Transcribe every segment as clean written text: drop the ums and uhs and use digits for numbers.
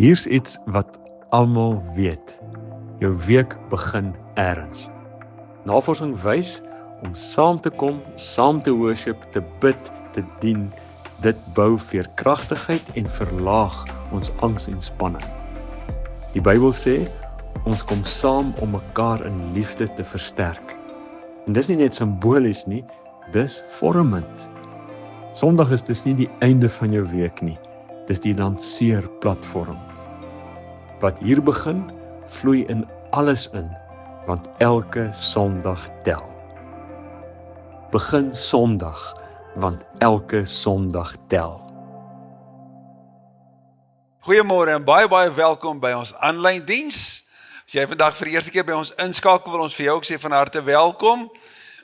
Hier's iets wat almal weet. Jou week begin eers. Navorsing wys om saam te kom, saam te worship, te bid, te dien, dit bou veerkragtigheid en verlaag ons angs en spanning. Die Bybel sê, ons kom saam om mekaar in liefde te versterk. En dis nie net simbolies nie, dis vormend. Sondag is dis nie die einde van jou week nie, dis die lanceerplatform. Wat hier begin, vloei in alles in, want elke Sondag tel. Begin Sondag, want elke Sondag tel. Goeiemôre en baie welkom by ons aanlyn diens. As jy vandag vir die eerste keer by ons inskakel, wil ons vir jou ook sê van harte welkom.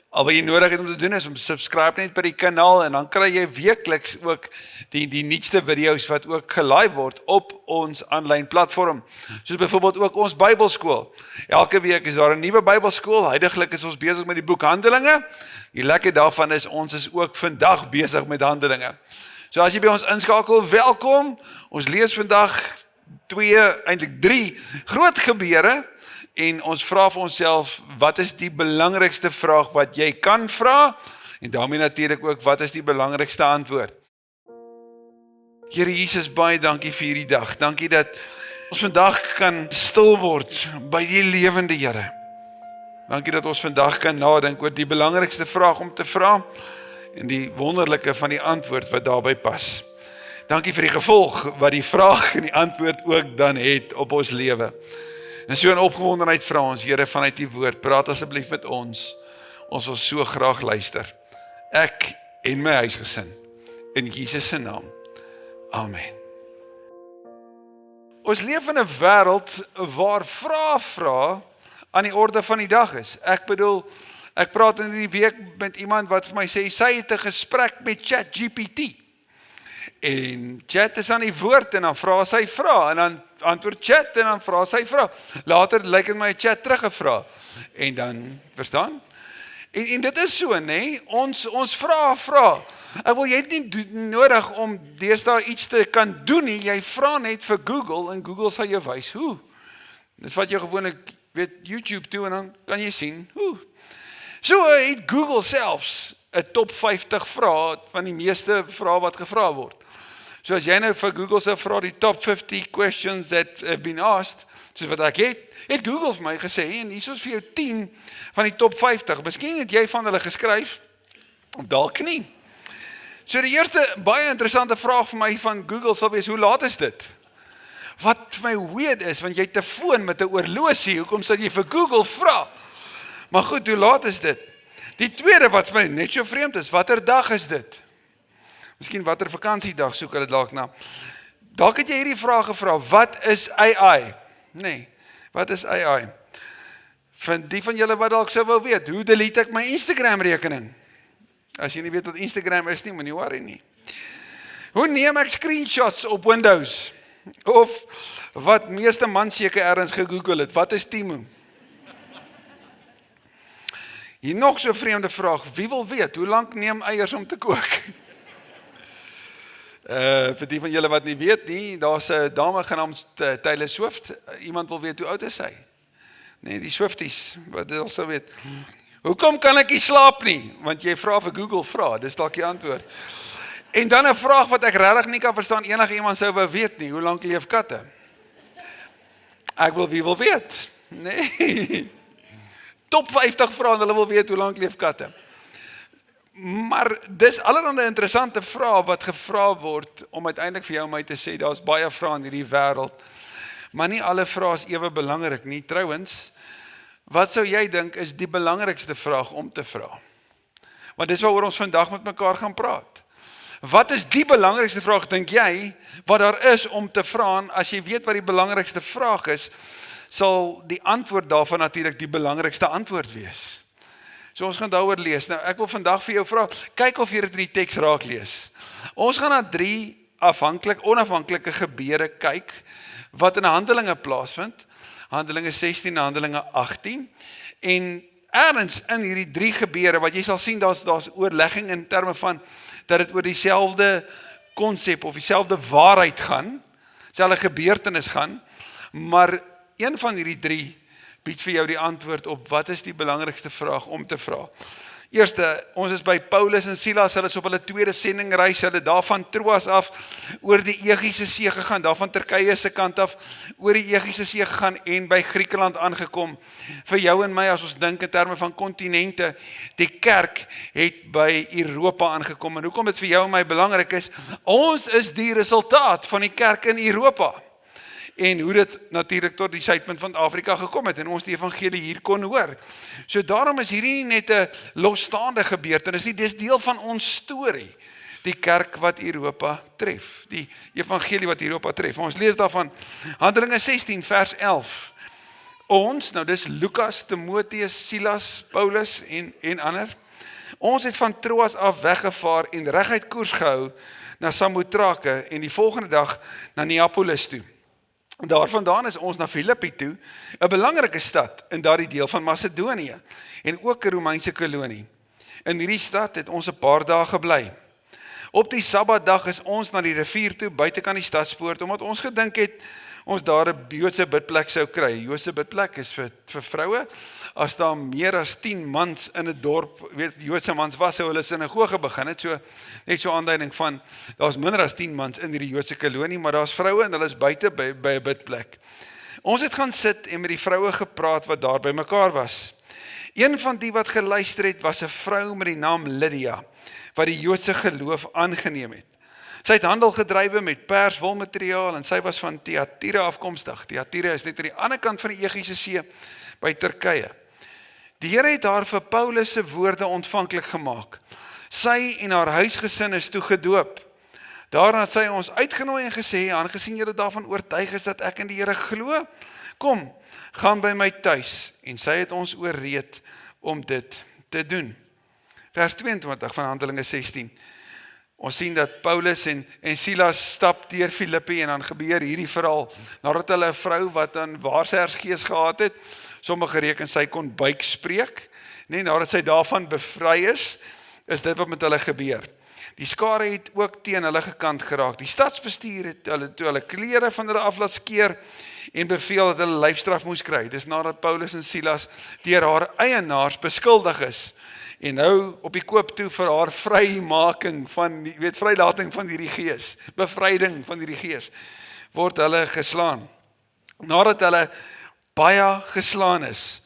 Al wat jy nodig het om te doen is om subscribe net by die kanaal en dan kry jy weekliks ook die nuutste video's wat ook gelaai word op ons aanlyn platform. Soos byvoorbeeld ook ons Bybelskool. Elke week is daar 'n nuwe Bybelskool. Huidiglik is ons besig met die boek Handelinge. Die lekker daarvan is ons is ook vandag besig met Handelinge. So as jy by ons inskakel, welkom. Ons lees vandag 3 groot gebeure. En ons vra vir onsself, wat is die belangrikste vraag wat jy kan vra? En daarmee natuurlik ook, wat is die belangrikste antwoord? Here Jesus, baie dankie vir hierdie dag. Dankie dat ons vandag kan stil word by die lewende Here. Dankie dat ons vandag kan nadink oor die belangrikste vraag om te vra en die wonderlike van die antwoord wat daarbey pas. Dankie vir die gevolg wat die vraag en die antwoord ook dan het op ons lewe. En so in opgewondenheid vra ons, Here, vanuit die woord, praat asseblief met ons. Ons wil so graag luister. Ek en my huisgesin. In Jesus se naam. Amen. Ons leef in 'n wêreld waar vra aan die orde van die dag is. Ek praat in hierdie week met iemand wat vir my sê, sy het 'n gesprek met ChatGPT. En Chat is aan die woord en dan vra sy vra en dan antwoord Chat en dan vra sy vra. Later lyk dit my Chat teruggevra. En dan, verstaan? En dit is so, nê? Ons vra. Jy het nie nodig om deesdae iets te kan doen nie. Jy vra net vir Google en Google sal jou wys hoe. Dis wat jy gewoonlik weet YouTube toe en dan kan jy sien hoe. So het Google selfs 'n top 50 vrae van die meeste vrae wat gevra word. So as jy nou vir Google sou vra die top 50 questions that have been asked, soos wat ek het Google vir my gesê, en hier is vir jou 10 van die top 50. Miskien het jy van hulle geskryf, dalk nie. So die eerste baie interessante vraag vir my van Google sal wees, hoe laat is dit? Wat vir my weird is, want jy het 'n foon met 'n oorlosie, hoekom sal jy vir Google vra? Maar goed, hoe laat is dit? Die tweede wat vir my net so vreemd is, watter dag is dit? Miskien watter vakansiedag soek hulle dalk na. Dalk het jy hierdie vraag gevra, wat is AI? Nee, wat is AI? Van die van julle wat dalk sou wou weet, hoe delete ek my Instagram rekening? As jy nie weet wat Instagram is nie, moenie worry nie. Hoe neem ek screenshots op Windows? Of wat meeste man seker ergens gegoogel het, wat is Temu? Hier nog so 'n vreemde vraag, wie wil weet, hoe lank neem eiers om te kook? Vir die van julle wat nie weet nie, daar's 'n dame genaamd Taylor Swift, iemand wil weet hoe oud is sy? Nee, die Swifties, wat hulle sou weet. Hoekom kan ek nie slaap nie? Want jy vra vir Google vra, dis dalk die antwoord. En dan 'n vraag wat ek regtig nie kan verstaan, enige iemand sou wou weet nie, hoe lank leef katte? Wie wil weet? Nee. Top 50 vrae en hulle wil weet hoe lank leef katte. Maar dis allerhande interessante vrae wat gevra word om uiteindelik vir jou en my te sê, daar's baie vrae in hierdie wêreld, maar nie alle vrae is ewe belangrik nie. Trouwens, wat sou jy dink is die belangrikste vraag om te vra? Want dis waaroor ons vandag met mekaar gaan praat. Wat is die belangrikste vraag, dink jy, wat daar is om te vra? En as jy weet wat die belangrikste vraag is, sal die antwoord daarvan natuurlik die belangrikste antwoord wees. So ons gaan daaroor lees. Nou ek wil vandag vir jou vra, kyk of jy dit in die teks raak lees. Ons gaan na 3 onafhanklike gebeure kyk wat in Handelinge plaasvind. Handelinge 16 en Handelinge 18. En ergens in hierdie 3 gebeure wat jy sal sien, daar's oorlegging in terme van dat dit oor dieselfde konsep of dieselfde waarheid gaan. selfe gebeurtenis gaan, maar een van hierdie 3 bied vir jou die antwoord op wat is die belangrikste vraag om te vra. Eerste, ons is by Paulus en Silas, hulle is op hulle tweede sendingreis, hulle daar van Troas af, oor die Egiese See gegaan, daar van Turkye se kant af, oor die Egiese See gegaan en by Griekeland aangekom. Vir jou en my, as ons dink in terme van kontinente, die kerk het by Europa aangekom. En hoekom dit vir jou en my belangrik is, ons is die resultaat van die kerk in Europa. En hoe dit natuurlik tot die suidpunt van Afrika gekom het en ons die evangelie hier kon hoor. So daarom is hierdie nie net 'n losstaande gebeurtenis nie, dis deel van ons storie. Die kerk wat Europa tref, die evangelie wat Europa tref. Ons lees daarvan Handelinge 16 vers 11. Ons, nou dis Lukas, Timoteus, Silas, Paulus en ander. Ons het van Troas af weggevaar en reguit koers gehou na Samotrake en die volgende dag na Neapolis toe. Daarvandaan is ons na Filippi toe, 'n belangrike stad in daardie deel van Macedonië en ook 'n Romeinse kolonie. In hierdie stad het ons 'n paar dae gebly. Op die Sabbatdag is ons na die rivier toe buitekant die stadspoort omdat ons gedink het ons daar 'n Joodse bidplek sou kry. Joodse bidplek is vir vroue. As daar meer as 10 mans in 'n dorp, Joodse mans was, sou hulle sinagoge begin het. So net so aanduiding van daar's minder as 10 mans in hierdie Joodse kolonie, maar daar's vroue en hulle is buite by 'n bidplek. Ons het gaan sit en met die vroue gepraat wat daar by mekaar was. Een van die wat geluister het was 'n vrou met die naam Lydia, wat die Joodse geloof aangeneem het. Sy het handel gedrywe met perswolmateriaal en sy was van Thyatira afkomstig. Thyatira is net aan die ander kant van die Egiese See by Turkye. Die Here het haar vir Paulus se woorde ontvanklik gemaak. Sy en haar huisgesin is toe gedoop. Daarna het sy ons uitgenooi en gesê, aangesien julle daarvan oortuig is dat ek in die Here glo, kom, gaan by my tuis. En sy het ons ooreed om dit te doen. Vers 22 van Handelinge 16. Ons sien dat Paulus en Silas stap deur Filippi en dan gebeur hierdie verhaal. Nadat hulle 'n vrou wat aan waarsêgersgees gehad het, sommige reken sy kon buik spreek, nadat sy daarvan bevry is dit wat met hulle gebeur. Die skare het ook teen hulle gekant geraak. Die stadsbestuur het hulle klere van hulle af laat skeer en beveel dat hulle lyfstraf moes kry. Dis nadat Paulus en Silas deur haar eienaars beskuldig is. En nou op die koop toe vir haar vrymaking vrylating van hierdie gees, bevryding van hierdie gees, word hulle geslaan. Nadat hulle baie geslaan is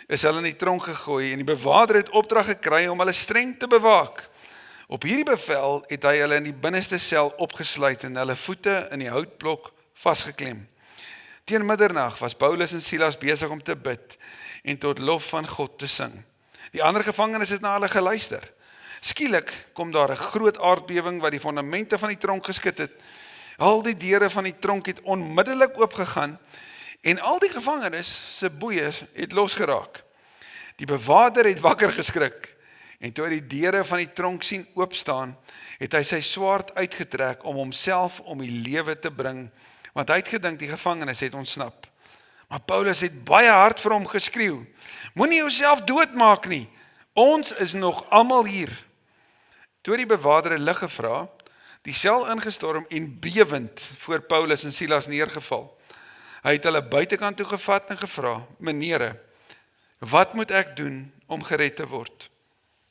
hulle in die tronk gegooi en die bewaarder het opdrag gekry om hulle streng te bewaak. Op hierdie bevel het hy hulle in die binneste sel opgesluit en hulle voete in die houtblok vasgeklem. Teen middernag was Paulus en Silas besig om te bid en tot lof van God te sing. Die ander gevangenes het na hulle geluister. Skielik kom daar 'n groot aardbewing wat die fondamente van die tronk geskit het. Al die deure van die tronk het onmiddellik oopgegaan en al die gevangenes se boeye het losgeraak. Die bewaarder het wakker geskrik en toe hy die deure van die tronk sien oopstaan, het hy sy swaard uitgetrek om homself om die lewe te bring, want hy het gedink die gevangenes het ontsnap. Maar Paulus het baie hard vir hom geskreeu, moenie jouself doodmaak nie, ons is nog almal hier. Toe die bewaarder lig gevra, die sel ingestorm en bewend voor Paulus en Silas neergeval. Hy het hulle buitekant toe gevat en gevra, menere, wat moet ek doen om gered te word?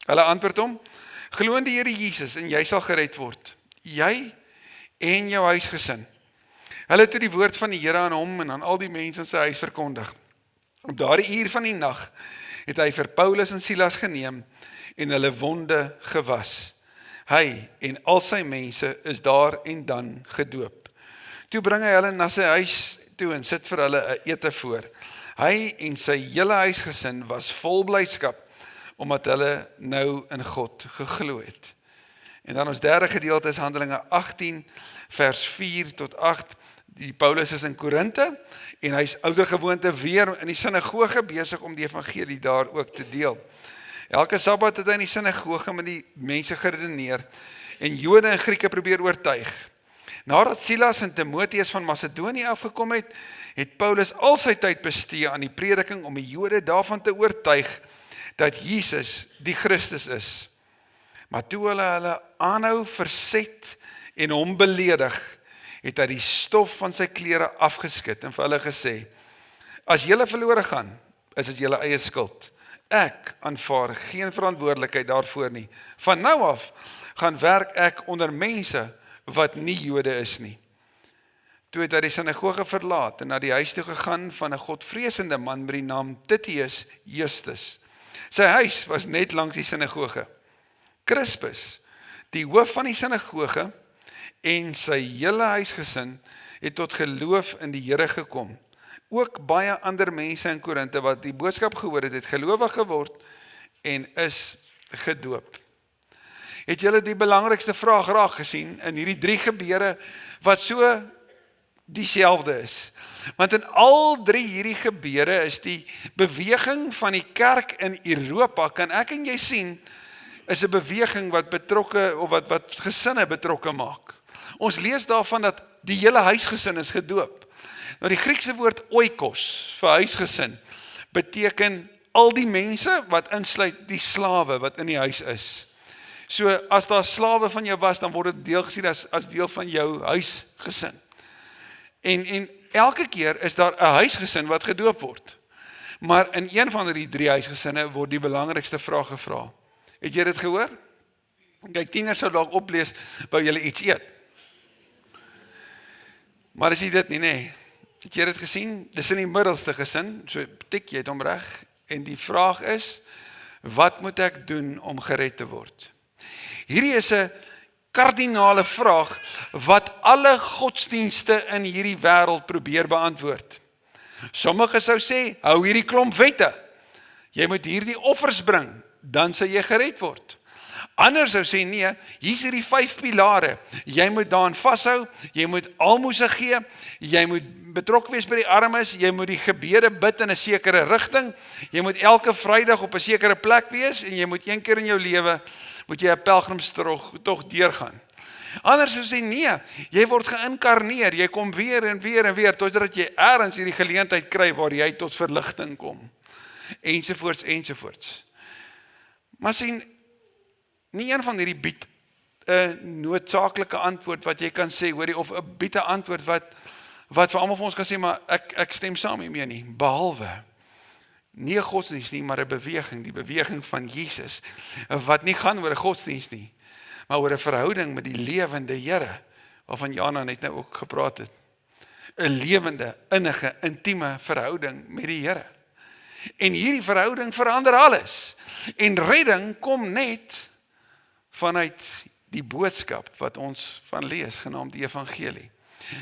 Hulle antwoord hom, glo in die Here Jesus en jy sal gered word, jy en jou huisgesin. Hulle het toe die woord van die Here aan hom en aan al die mense in sy huis verkondig. Op daardie uur van die nag het hy vir Paulus en Silas geneem en hulle wonde gewas. Hy en al sy mense is daar en dan gedoop. Toe bring hy hulle na sy huis toe en sit vir hulle 'n ete voor. Hy en sy hele huisgesin was vol blydskap omdat hulle nou in God geglo het. En dan ons derde gedeelte is Handelinge 18 vers 4 tot 8. Die Paulus is in Korinthe en hy is oudergewoonte weer in die sinagoge besig om die evangelie daar ook te deel. Elke Sabbat het hy in die sinagoge met die mense geredeneer en Jode en Grieke probeer oortuig. Nadat Silas en Timoteus van Macedonië afgekom het, het Paulus al sy tyd bestee aan die prediking om die Jode daarvan te oortuig dat Jesus die Christus is. Maar toe hulle aanhou verset en hom beledig, het hy die stof van sy klere afgeskit en vir hulle gesê, as julle verlore gaan, is dit julle eie skuld. Ek aanvaar geen verantwoordelikheid daarvoor nie. Van nou af gaan werk ek onder mense wat nie Jode is nie. Toe het hy die sinagoge verlaat en na die huis toe gegaan van 'n godvreesende man met die naam Titius Justus. Sy huis was net langs die sinagoge. Crispus, die hoof van die sinagoge en sy hele huisgesin het tot geloof in die Here gekom. Ook baie ander mense in Korinthe wat die boodskap gehoor het gelowig geword en is gedoop. Het julle die belangrikste vraag raak gesien in hierdie 3 gebeure wat so dieselfde is? Want in al 3 hierdie gebeure is die beweging van die kerk in Europa, kan ek en jy sien, is 'n beweging wat betrokke of wat gesinne betrokke maak. Ons lees daarvan dat die hele huisgesin is gedoop. Nou die Griekse woord oikos vir huisgesin beteken al die mense wat insluit die slawe wat in die huis is. So as daar slawe van jou was, dan word dit deel gesien as deel van jou huisgesin. En elke keer is daar 'n huisgesin wat gedoop word. Maar in een van die 3 huisgesinne word die belangrikste vraag gevra. Het jy dit gehoor? Kyk, tieners sou dalk oplees, wou julle iets eet. Maar is dit nie, nee. Het jy dit gesien? Dis in die middelste gesin, so tik jy het hom reg. En die vraag is, wat moet ek doen om gered te word? Hierdie is 'n kardinale vraag wat alle godsdienste in hierdie wêreld probeer beantwoord. Sommige sou sê, hou hierdie klomp wette. Jy moet hierdie offers bring, dan sal jy gered word. Ander sou sê nee, hier's hierdie 5 pilare. Jy moet daaraan vashou, jy moet almoses gee, jy moet betrokke wees by die armes, jy moet die gebede bid in 'n sekere rigting, jy moet elke Vrydag op 'n sekere plek wees en jy moet een keer in jou lewe moet jy 'n pelgrimstog deurgaan. Ander sou sê nee, jy word geïnkarneer, jy kom weer en weer en weer totdat jy eers hierdie geleentheid kry waar jy tot verligting kom. Ensovoorts, ensovoorts. Maar sien, nie een van hierdie bied 'n noodsaaklike antwoord wat jy kan sê, hoorie, of 'n bied 'n antwoord wat vir almal van ons kan sê, maar ek stem saam hiermee nie, behalwe nie 'n godsdienst nie, maar 'n beweging, die beweging van Jesus, wat nie gaan oor 'n godsdienst nie, maar oor 'n verhouding met die lewende Here, waarvan Jana net nou ook gepraat het. 'n Lewende, innige, intieme verhouding met die Here. En hierdie verhouding verander alles. En redding kom net vanuit die boodskap wat ons van lees, genaamd die evangelie.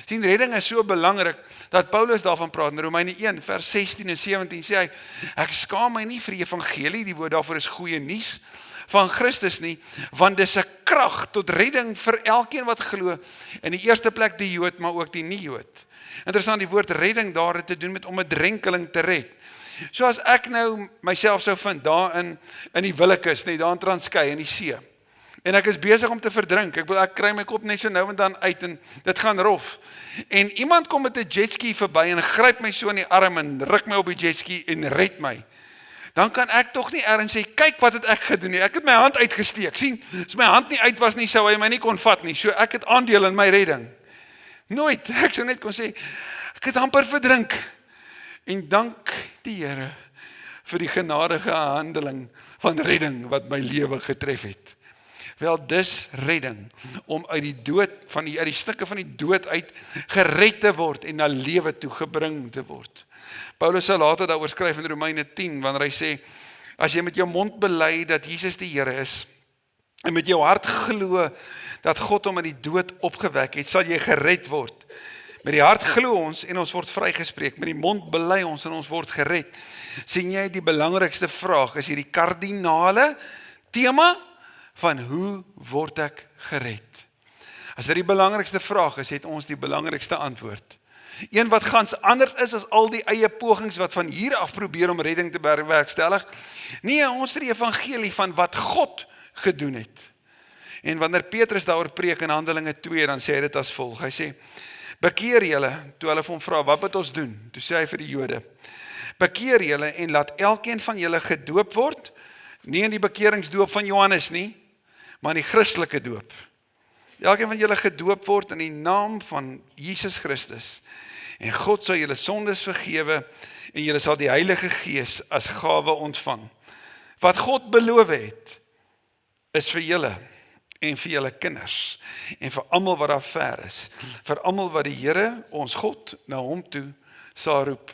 Sien, redding is so belangrik, dat Paulus daarvan praat, in Romeine 1, vers 16 en 17, sê hy, ek skaam my nie vir die evangelie, die woord daarvoor is goeie nuus, van Christus nie, want dis 'n krag tot redding vir elkeen wat glo, in die eerste plek die Jood, maar ook die nie-Jood. Interessant, die woord redding daar het te doen met om 'n drenkeling te red. So as ek nou myself sou vind, daar in die Willekeus, net daar in Transkei, in die see, en ek is besig om te verdrink, ek kry my kop net so nou en dan uit, en dit gaan rof, en iemand kom met 'n jetski verby, en gryp my so in die arm, en ruk my op die jetski, en red my, dan kan ek tog nie ergens sê, kyk wat het ek gedoen nie, ek het my hand uitgesteek, sien, as my hand nie uit was nie, sou hy my nie kon vat nie, so ek het aandeel in my redding, nooit, ek sou net kon sê, ek het amper verdrink, en dank die Here, vir die genadige handeling van redding, wat my lewe getref het. Wel, dis redding, om uit die dood, uit die stukke van die dood uit, gered te word, en na lewe toe gebring te word. Paulus sal later daaroor skryf in Romeine 10, wanneer hy sê, as jy met jou mond bely dat Jesus die Here is, en met jou hart glo, dat God hom uit die dood opgewek het, sal jy gered word. Met die hart glo ons, en ons word vrygespreek, met die mond bely ons, en ons word gered. Sien jy, die belangrikste vraag, is hierdie kardinale tema, van hoe word ek gered? As dit die belangrikste vraag is, het ons die belangrikste antwoord. Een wat gans anders is as al die eie pogings wat van hier af probeer om redding te bewerkstellig. Nee, ons het die evangelie van wat God gedoen het. En wanneer Petrus daaroor preek in Handelinge 2, dan sê hy dit as volg. Hy sê, bekeer julle, toe hulle vir hom vra, wat moet ons doen? Toe sê hy vir die Jode, bekeer julle en laat elkeen van julle gedoop word, nie in die bekeringsdoop van Johannes nie, maar in die Christelike doop. elkeen van julle gedoop word in die naam van Jesus Christus. En God sal julle sondes vergewe en julle sal die Heilige Gees as gawe ontvang. Wat God beloof het, is vir julle en vir julle kinders en vir almal wat daar ver is, vir almal wat die Here, ons God, na hom toe sal roep.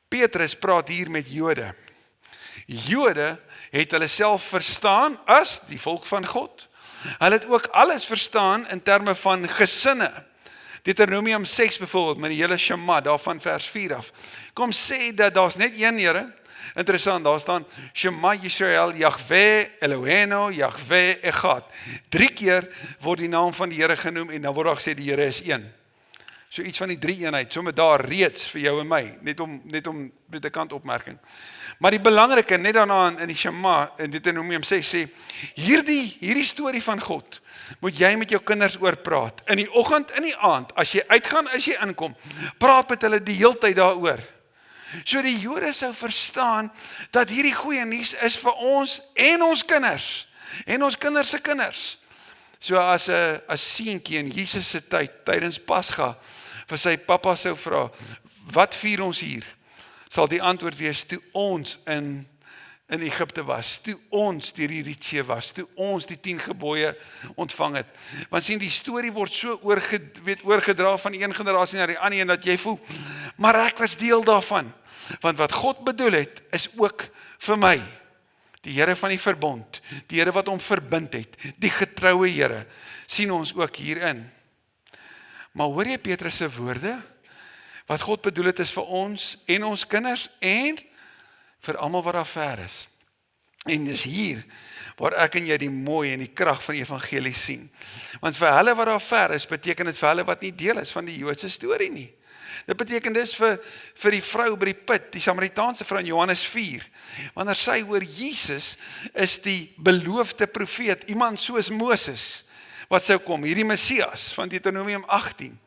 Petrus praat hier met Jode. Jode het hulle self verstaan as die volk van God. Hulle het ook alles verstaan in terme van gesinne. Deuteronomium 6 byvoorbeeld, met die hele Shema, daarvan vers 4 af. Kom sê dat daar's net een Here. Interessant, daar staan Shema Yisrael, Yahweh, Eloheinu, Yahweh, Echad. 3 keer word die naam van die Here genoem en dan word daar gesê die Here is een. So iets van die 3 eenheid, sommer daar reeds vir jou en my, net om met 'n kantopmerking. Maar die belangrike, net daarna in die Shema, in Deuteronomium 6 sê, hierdie storie van God, moet jy met jou kinders oor praat. In die oggend, in die aand, as jy uitgaan, as jy inkom, praat met hulle die heeltyd daaroor. So die Jode sou verstaan, dat hierdie goeie nuus is vir ons en ons kinders, en ons kinders se kinders. So as 'n seentjie in Jesus se tyd, tydens Pasga, vir sy pappa sou vra, wat vier ons hier? Sal die antwoord wees, toe ons in Egipte was, toe ons deur die Rietsee was, toe ons die 10 gebooie ontvang het. Want sien, die storie word so oorgedra van die een generasie na die ander, en dat jy voel, maar ek was deel daarvan. Want wat God bedoel het, is ook vir my. Die Here van die verbond, die Here wat hom verbind het, die getroue Here, sien ons ook hierin. Maar hoor jy Petrus se woorde? Wat God bedoel het is vir ons en ons kinders en vir almal wat daar ver is. En dis hier waar ek en jy die mooi en die krag van die evangelie sien. Want vir hulle wat daar ver is, beteken dit vir hulle wat nie deel is van die Joodse storie nie. Dit beteken dis vir die vrou by die put, die Samaritaanse vrou in Johannes 4. Wanneer sy hoor Jesus is die beloofde profeet, iemand soos Moses, wat sou kom, hierdie Messias van Deuteronomium 18.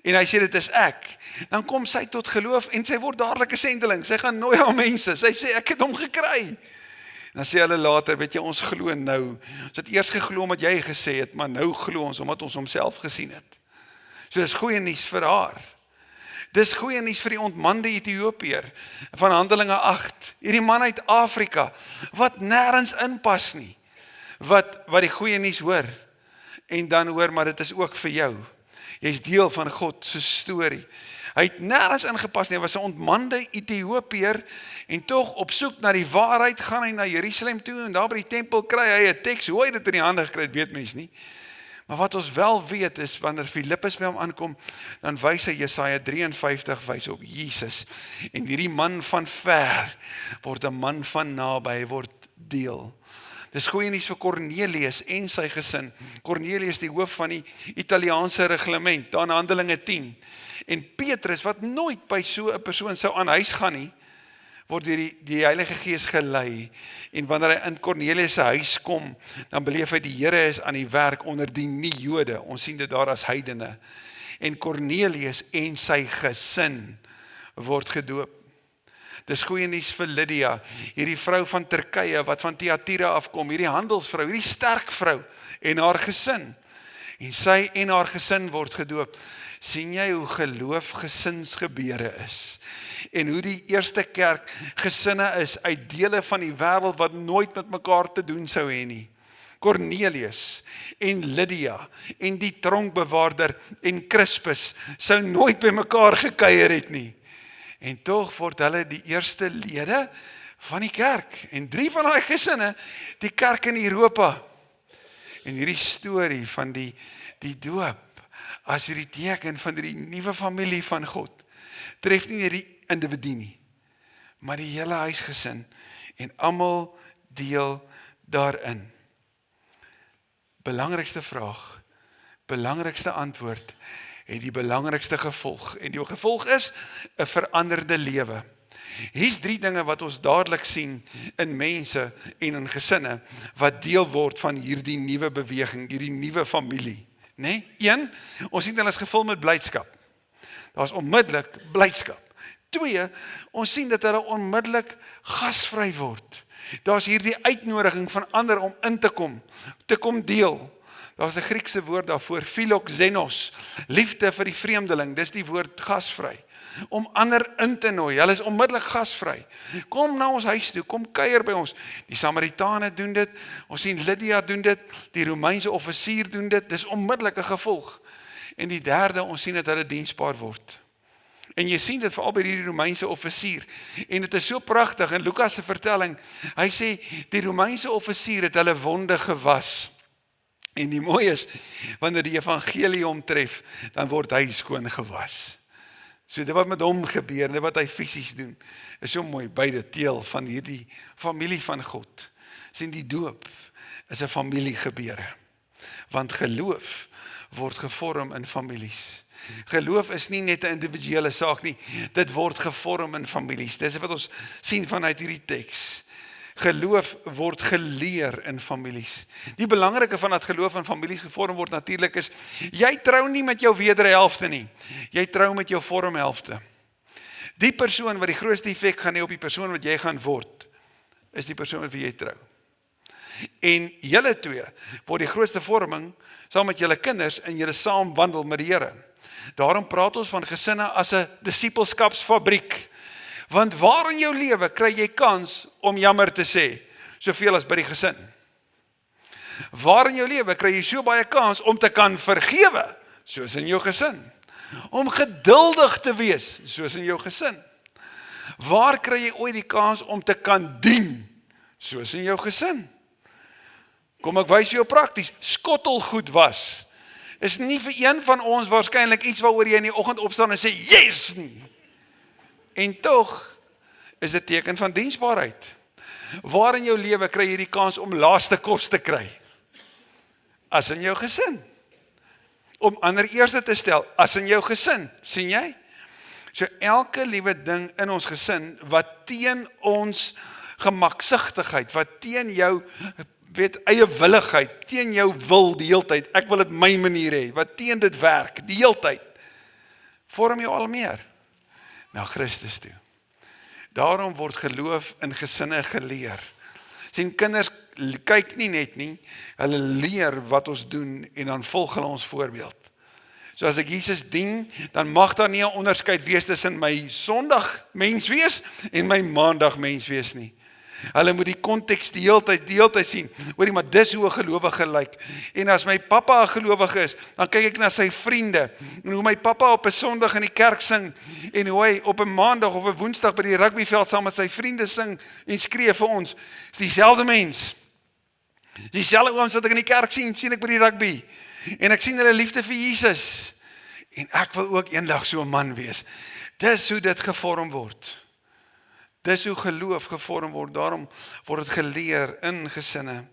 En hy sê dit is ek. Dan kom sy tot geloof en sy word dadelik 'n sendeling. Sy gaan nooi aan mense. Sy sê ek het hom gekry. Dan sê hulle later, weet jy, ons glo nou. Ons het eers geglo omdat jy gesê het, maar nou glo ons omdat ons homself gesien het. So dis goeie nuus vir haar. Dis goeie nuus vir die ontmande Ethiopiër van Handelinge 8. Hierdie man uit Afrika wat nêrens inpas nie. Wat die goeie nuus hoor en dan hoor, maar dit is ook vir jou. Jy is deel van God se storie. Hy het nêrens ingepas nie, hy was 'n ontmande Ethiopiër en tog op soek na die waarheid gaan hy na Jerusalem toe en daar by die tempel kry hy 'n teks. Hoe hy dit in die hande gekry het, weet mens nie. Maar wat ons wel weet is, wanneer Filippus by hom aankom, dan wys hy Jesaja 53 wys op Jesus. En hierdie man van ver word 'n man van naby, word deel. Dis goeie nuus vir Cornelius en sy gesin. Cornelius die hoof van die Italiaanse reglement, daar in Handelinge 10. En Petrus, wat nooit by so 'n persoon sou aan huis gaan nie, word deur die Heilige Gees gelei. En wanneer hy in Cornelius se huis kom, dan beleef hy die Here is aan die werk onder die nie-Jode. Ons sien dit daar as heidene. En Cornelius en sy gesin word gedoop. Dis goeie nuus vir Lydia, hierdie vrou van Turkye wat van Thyatira afkom, hierdie handelsvrou, hierdie sterk vrou en haar gesin. En sy en haar gesin word gedoop. Sien jy hoe geloof gesinsgebeure is? En hoe die eerste kerk gesinne is uit dele van die wêreld wat nooit met mekaar te doen sou hê nie. Cornelius en Lydia en die tronkbewaarder en Crispus sou nooit by mekaar gekuier het nie. En tog word hulle die eerste lede van die kerk. En 3 van daai gesinne, die kerk in Europa. En hierdie storie van die doop, as hierdie teken van die nuwe familie van God, tref nie net die individu nie, maar die hele huisgesin. En almal deel daarin. Belangrikste vraag, belangrikste antwoord, het die belangrikste gevolg. En die gevolg is 'n veranderde lewe. Hier's 3 dinge wat ons dadelik sien in mense en in gesinne wat deel word van hierdie nuwe beweging, hierdie nuwe familie. Nee? 1, ons sien hulle is gevul met blydskap. Daar's onmiddellik blydskap. 2, ons sien dat hulle onmiddellik gasvry word. Daar's hierdie uitnodiging van ander om in te kom deel. Daar's 'n Griekse woord daarvoor, philoxenos, liefde vir die vreemdeling, dis die woord gasvry. Om ander in te nooi, hulle is onmiddellik gasvry. Kom na ons huis toe, kom kuier by ons. Die Samaritane doen dit, ons sien Lydia doen dit, die Romeinse offisier doen dit, dis onmiddellik 'n gevolg. En die derde, ons sien dat hulle diensbaar word. En jy sien dit veral by die Romeinse offisier. En dit is so pragtig in Lukas se vertelling. Hy sê die Romeinse offisier het hulle wonde gewas. En die mooi is, wanneer die evangelie hom tref, dan word hy skoon gewas. So dit wat met hom gebeur, dit wat hy fisies doen, is so mooi, beide deel van hierdie familie van God. Sien, die doop is 'n familiegebeure. Want geloof word gevorm in families. Geloof is nie net 'n individuele saak nie, dit word gevorm in families. Dis wat ons sien vanuit hierdie teks. Geloof word geleer in families. Die belangrike van dat geloof in families gevorm word natuurlik is, jy trou nie met jou wederhelfte nie, jy trou met jou vormhelfte. Die persoon wat die grootste effek gaan hê op die persoon wat jy gaan word, is die persoon met wie jy trou. En julle twee word die grootste vorming saam met julle kinders en julle saam wandel met die Here. Daarom praat ons van gesinne as 'n disippelskapsfabriek. Want waar in jou lewe kry jy kans om jammer te sê, soveel as by die gesin? Waar in jou lewe kry jy so baie kans om te kan vergewe, soos in jou gesin? Om geduldig te wees, soos in jou gesin? Waar kry jy ooit die kans om te kan dien, soos in jou gesin? Kom ek wys jou prakties, skottelgoed was, is nie vir een van ons waarskynlik iets waaroor jy in die oggend opstaan en sê, yes nie. En tog is dit teken van diensbaarheid. Waar in jou lewe kry jy die kans om laaste kos te kry? As in jou gesin. Om ander eerste te stel, as in jou gesin, sien jy? So elke liewe ding in ons gesin, wat teen ons gemaksigtigheid, wat teen jou eie willigheid, teen jou wil die heeltyd, ek wil dit my manier hê, wat teen dit werk, die heeltyd, vorm jou al meer na Christus toe. Daarom word geloof in gesinne geleer. Sien, kinders kyk nie net nie, hulle leer wat ons doen en dan volg hulle ons voorbeeld. So as ek Jesus dien, dan mag daar nie 'n onderskeid wees tussen my Sondag mens wees en my Maandag mens wees nie. Hulle moet die konteks die heeltyd sien. Hoorie, maar dis hoe 'n gelowige lyk. En as my pappa 'n gelowige is, dan kyk ek na sy vriende. En hoe my pappa op 'n Sondag in die kerk sing en hoe hy op 'n Maandag of 'n Woensdag by die rugbyveld saam met sy vriende sing en skree vir ons, is dieselfde mens. Dieselfde ooms wat ek in die kerk sien ek by die rugby. En ek sien hulle liefde vir Jesus. En ek wil ook eendag so 'n man wees. Dis hoe dit gevorm word. Dis hoe geloof gevorm word, daarom word dit geleer in gesinne.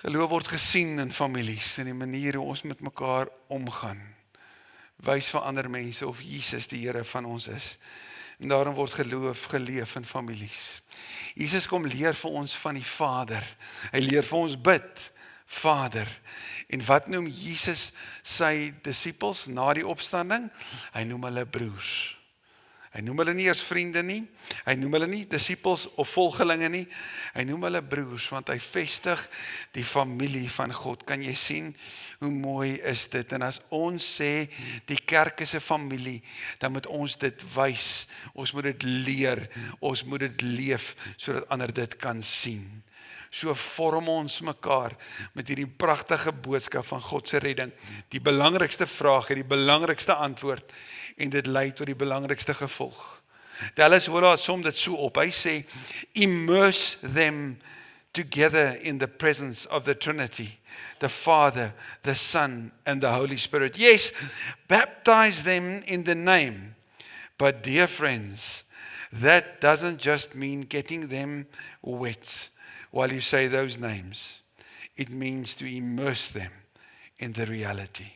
Geloof word gesien in families, in die manier hoe ons met mekaar omgaan. Wys vir ander mense of Jesus die Here van ons is. En daarom word geloof geleef in families. Jesus kom leer vir ons van die Vader. Hy leer vir ons bid, Vader. En wat noem Jesus sy disippels na die opstanding? Hy noem hulle broers. Hy noem hulle nie eers vriende nie, hy noem hulle nie disippels of volgelinge nie, hy noem hulle broers, want hy vestig die familie van God. Kan jy sien hoe mooi is dit? En as ons sê die kerk is 'n familie, dan moet ons dit wys, ons moet dit leer, ons moet dit leef, sodat ander dit kan sien. So vorm ons mekaar met hierdie pragtige boodskap van God se redding. Die belangrikste vraag en die belangrikste antwoord, en dit lei tot die belangrikste gevolg. Dallas Willard som dit so op. Hy sê, immerse them together in the presence of the Trinity, the Father, the Son, and the Holy Spirit. Yes, baptize them in the name. But dear friends, that doesn't just mean getting them wet while you say those names. It means to immerse them in the reality.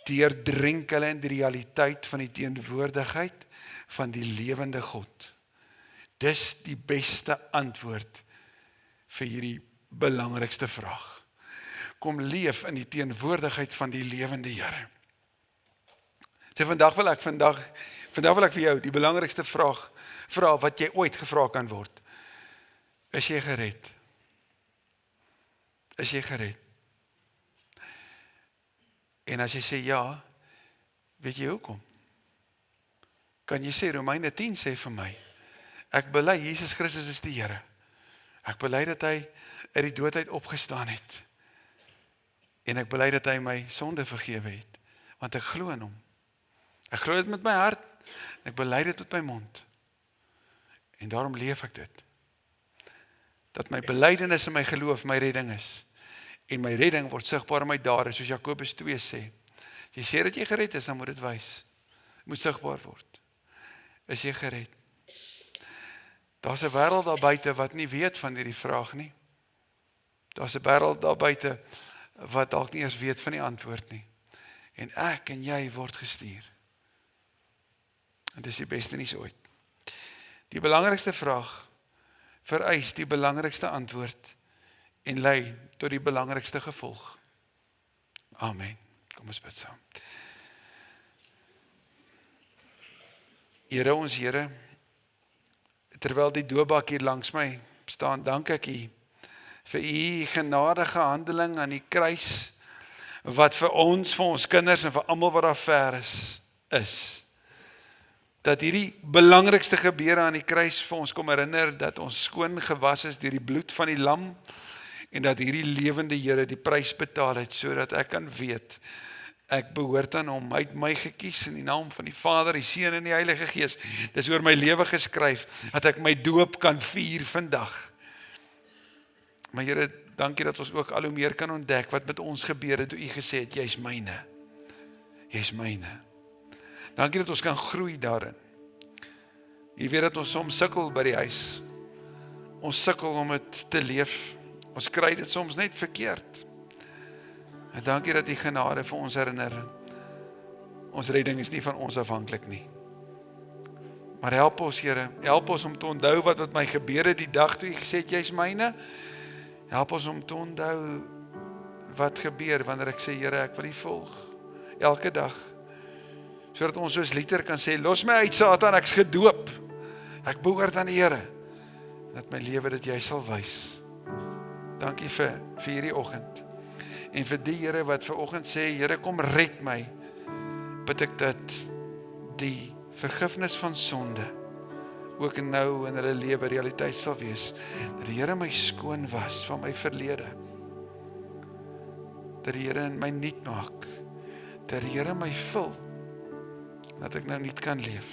Deurdrink hulle in die realiteit van die teenwoordigheid van die lewende God. Dis die beste antwoord vir hierdie belangrikste vraag. Kom leef in die teenwoordigheid van die lewende Here. So vandag wil ek vir jou die belangrikste vraag vra wat jy ooit gevra kan word. Is jy gered? Is jy gered? En as jy sê ja, weet jy hoekom? Kan jy sê, Romeine 10 sê vir my, ek bely Jesus Christus is die Here. Ek bely dat hy uit die dood uit opgestaan het. En ek bely dat hy my sonde vergewe het, want ek glo in hom. Ek glo dit met my hart, en ek bely dit met my mond. En daarom leef ek dit. Dat my belydenis en my geloof my redding is. En my redding word sigbaar in my dade, soos Jakobus 2 sê. As jy sê dat jy gered is, dan moet dit wys. Dit moet sigbaar word. Is jy gered? Daar's 'n wêreld daar buite wat nie weet van hierdie vraag nie. Daar's 'n wêreld daar buite wat dalk nie eens weet van die antwoord nie. En ek en jy word gestuur. En dis die beste nuus ooit. Die belangrikste vraag vereis die belangrikste antwoord en lei tot die belangrikste gevolg. Amen. Kom ons bid saam. Here ons Here, terwyl die doopbak hier langs my staan, dank ek U vir U genadige handeling aan die kruis, wat vir ons kinders en vir almal wat daar ver is. Dat hierdie belangrikste gebeure aan die kruis vir ons kom herinner, dat ons skoon gewas is deur die bloed van die lam, en dat hierdie lewende Here die prys betaal het, sodat ek kan weet, ek behoort aan hom. Hy het my gekies in die naam van die Vader, die Seun en die Heilige Gees. Dis oor my lewe geskryf, dat ek my doop kan vier vandag. Maar Here, dankie dat ons ook al hoe meer kan ontdek wat met ons gebeur het, toe U gesê het, jy is myne. Jy is myne. Dankie dat ons kan groei daarin. U weet dat ons soms sukkel by die huis. Ons sukkel om dit te leef. Ons kry dit soms net verkeerd. En dankie dat U genade vir ons herinner. Ons redding is nie van ons afhanklik nie. Maar help ons, Here, help ons om te onthou wat met my gebeur het die dag toe U gesê het, jy is myne. Help ons om te onthou wat gebeur wanneer ek sê, Here, ek wil U volg. Elke dag. Sodat ons soos Luther kan sê, los my uit Satan, ek's gedoop. Ek behoort aan die Here. En dat my lewe dit jy sal wys. Dankie vir hierdie oggend. En vir die Here wat vanoggend sê, Here, kom red my. Bid ek dat die vergifnis van sonde ook nou in hulle lewe realiteit sal wees. Dat die Here my skoon was van my verlede. Dat die Here in my nuut maak. Dat die Here my vul. Dat ek nou nuut kan leef.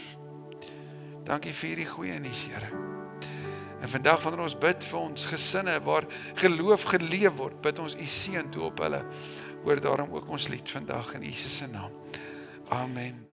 Dankie vir hierdie goeie nuus, Here. En vandag wanneer ons bid vir ons gesinne waar geloof geleef word, bid ons U seën toe op hulle. Hoor daarom ook ons lied vandag in Jesus se naam. Amen.